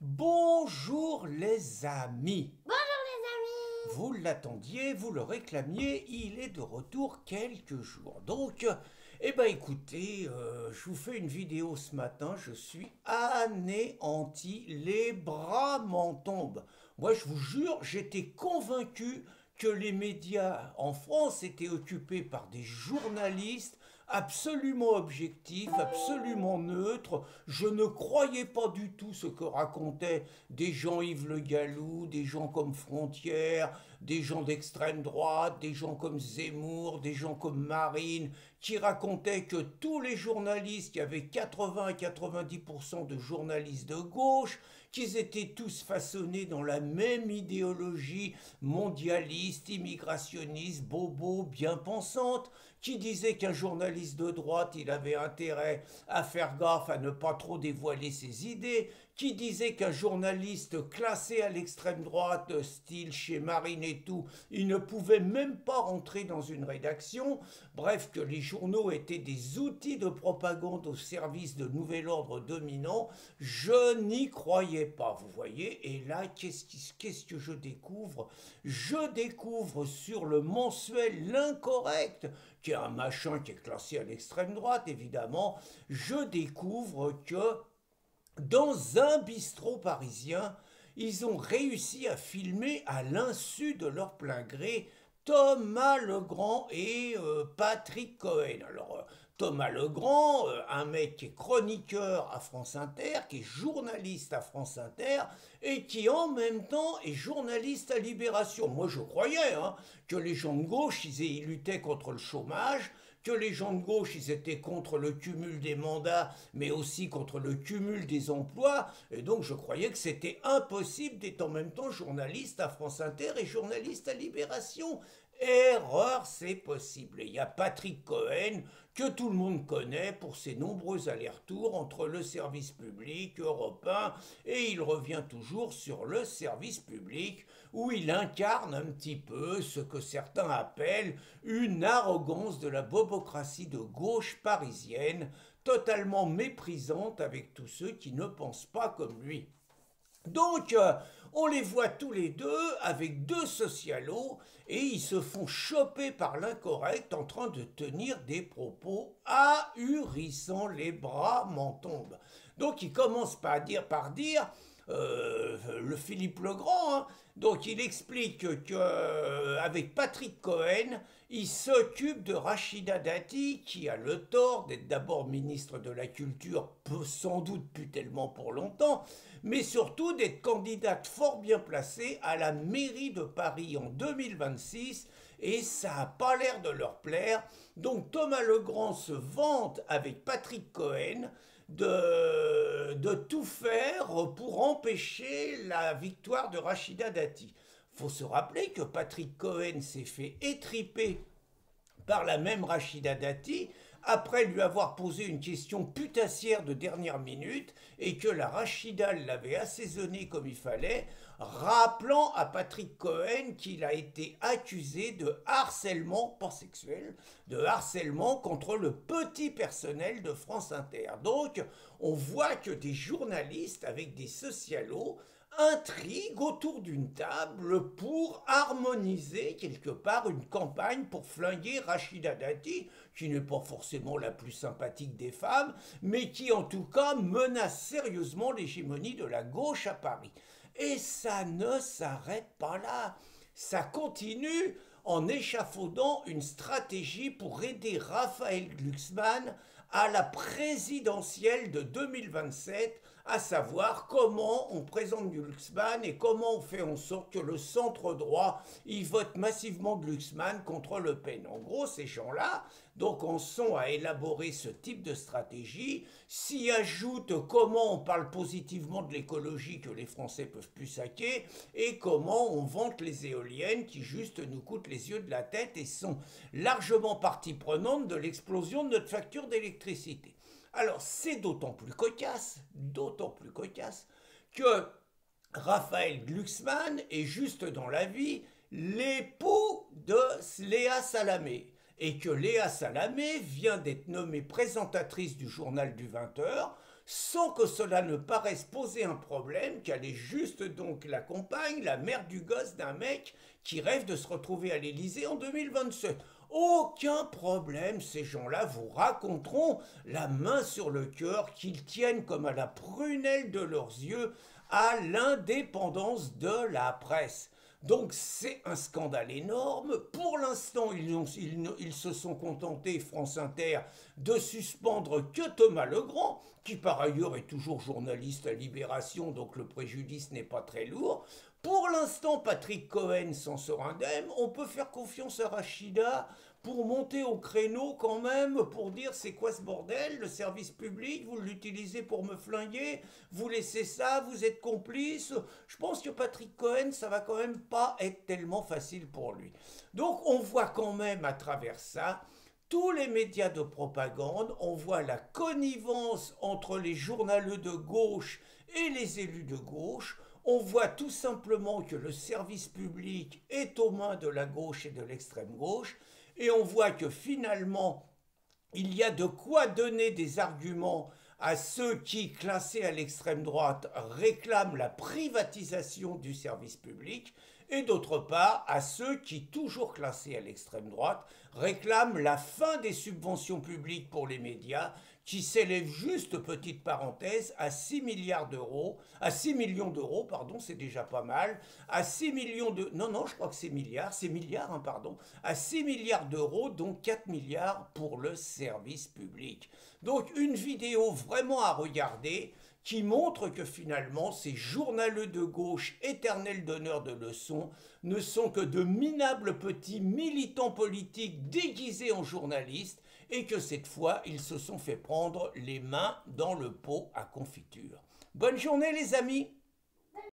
Bonjour les amis. Bonjour les amis. Vous l'attendiez, vous le réclamiez, il est de retour quelques jours. Donc, écoutez, je vous fais une vidéo ce matin, je suis anéanti, les bras m'en tombent. Moi, je vous jure, j'étais convaincu que les médias en France étaient occupés par des journalistes absolument objectifs, absolument neutres. Je ne croyais pas du tout ce que racontaient des Jean-Yves Le Gallou, des gens comme Frontière, des gens d'extrême droite, des gens comme Zemmour, des gens comme Marine, qui racontaient que tous les journalistes, il y avait 80 à 90% de journalistes de gauche, qu'ils étaient tous façonnés dans la même idéologie mondialiste, immigrationniste, bobo, bien pensante, qui disait qu'un journaliste de droite, il avait intérêt à faire gaffe à ne pas trop dévoiler ses idées, qui disait qu'un journaliste classé à l'extrême droite, style chez Marine et tout, il ne pouvait même pas rentrer dans une rédaction, bref, que les journaux étaient des outils de propagande au service de nouvel ordre dominant, je n'y croyais pas, vous voyez, et là, qu'est-ce que je découvre? Je découvre sur le mensuel L'Incorrect, qui est un machin qui est classé à l'extrême droite, évidemment, je découvre que dans un bistrot parisien, ils ont réussi à filmer à l'insu de leur plein gré Thomas Legrand et Patrick Cohen. Alors, Thomas Legrand, un mec qui est chroniqueur à France Inter, qui est journaliste à France Inter, et qui en même temps est journaliste à Libération. Moi, je croyais que les gens de gauche, ils luttaient contre le chômage, que les gens de gauche, ils étaient contre le cumul des mandats, mais aussi contre le cumul des emplois, et donc je croyais que c'était impossible d'être en même temps journaliste à France Inter et journaliste à Libération. Erreur, c'est possible. Et il y a Patrick Cohen, que tout le monde connaît pour ses nombreux allers-retours entre le service public européen et il revient toujours sur le service public où il incarne un petit peu ce que certains appellent une arrogance de la bobocratie de gauche parisienne, totalement méprisante avec tous ceux qui ne pensent pas comme lui. Donc, on les voit tous les deux avec deux socialos et ils se font choper par l'Incorrect en train de tenir des propos ahurissants, les bras m'en tombent. Donc, il commence par dire le Philippe Legrand, donc il explique que avec Patrick Cohen, il s'occupe de Rachida Dati, qui a le tort d'être d'abord ministre de la Culture, sans doute plus tellement pour longtemps, mais surtout d'être candidate fort bien placée à la mairie de Paris en 2026, et ça n'a pas l'air de leur plaire. Donc Thomas Legrand se vante avec Patrick Cohen de tout faire pour empêcher la victoire de Rachida Dati. Faut se rappeler que Patrick Cohen s'est fait étriper par la même Rachida Dati après lui avoir posé une question putassière de dernière minute et que la Rachida l'avait assaisonné comme il fallait, rappelant à Patrick Cohen qu'il a été accusé de harcèlement, pas sexuel, de harcèlement contre le petit personnel de France Inter. Donc, on voit que des journalistes avec des socialos intrigue autour d'une table pour harmoniser quelque part une campagne pour flinguer Rachida Dati, qui n'est pas forcément la plus sympathique des femmes, mais qui en tout cas menace sérieusement l'hégémonie de la gauche à Paris. Et ça ne s'arrête pas là. Ça continue en échafaudant une stratégie pour aider Raphaël Glucksmann à la présidentielle de 2027, à savoir comment on présente Glucksmann et comment on fait en sorte que le centre droit y vote massivement Glucksmann contre Le Pen. En gros, ces gens-là, donc en sont à élaborer ce type de stratégie, s'y ajoute comment on parle positivement de l'écologie que les Français peuvent plus saquer et comment on vante les éoliennes qui juste nous coûtent les yeux de la tête et sont largement partie prenante de l'explosion de notre facture d'électricité. Alors c'est d'autant plus cocasse que Raphaël Glucksmann est juste dans la vie l'époux de Léa Salamé et que Léa Salamé vient d'être nommée présentatrice du journal du 20h, sans que cela ne paraisse poser un problème, qu'elle est juste donc la compagne, la mère du gosse d'un mec qui rêve de se retrouver à l'Élysée en 2027. Aucun problème, ces gens-là vous raconteront, la main sur le cœur, qu'ils tiennent comme à la prunelle de leurs yeux à l'indépendance de la presse. Donc c'est un scandale énorme. Pour l'instant, ils se sont contentés, France Inter, de suspendre que Thomas Legrand, qui par ailleurs est toujours journaliste à Libération, donc le préjudice n'est pas très lourd. Pour l'instant, Patrick Cohen s'en sort indemne. On peut faire confiance à Rachida pour monter au créneau quand même, pour dire c'est quoi ce bordel, le service public, vous l'utilisez pour me flinguer, vous laissez ça, vous êtes complice. Je pense que Patrick Cohen, ça va quand même pas être tellement facile pour lui. Donc on voit quand même à travers ça tous les médias de propagande, on voit la connivence entre les journaleux de gauche et les élus de gauche. On voit tout simplement que le service public est aux mains de la gauche et de l'extrême gauche, et on voit que finalement, il y a de quoi donner des arguments à ceux qui, classés à l'extrême droite, réclament la privatisation du service public, et d'autre part à ceux qui, toujours classés à l'extrême droite, réclament la fin des subventions publiques pour les médias, qui s'élèvent juste, petite parenthèse, à 6 milliards d'euros, à 6 millions d'euros, pardon, c'est déjà pas mal, à 6 millions de... Non, non, je crois que c'est milliards, hein, pardon, à 6 milliards d'euros, dont 4 milliards pour le service public. Donc une vidéo vraiment à regarder, qui montre que finalement ces journaleux de gauche éternels donneurs de leçons ne sont que de minables petits militants politiques déguisés en journalistes et que cette fois ils se sont fait prendre les mains dans le pot à confiture. Bonne journée les amis!